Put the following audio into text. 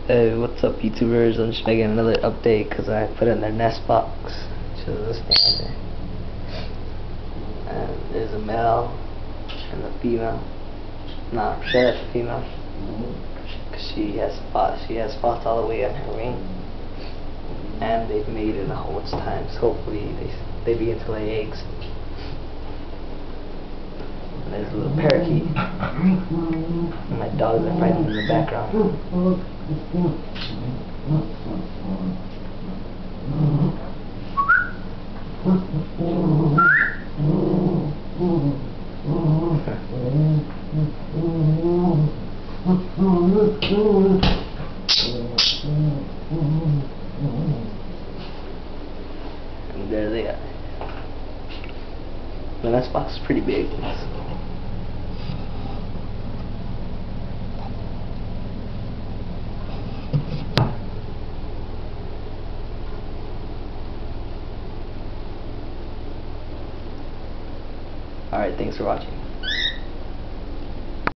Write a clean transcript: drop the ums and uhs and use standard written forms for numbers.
Hey, what's up, YouTubers? I'm just making another update because I put in their nest box, which is this down there. And there's a male and a female. Nah, sure, that's a female. Cause she has spots. She has spots all the way on her wing, and they've mated a whole bunch of times. Hopefully, they begin to lay eggs. And there's a little parakeet. And my dogs are fighting in the background. And there they are. The nest box is pretty big. Alright, thanks for watching.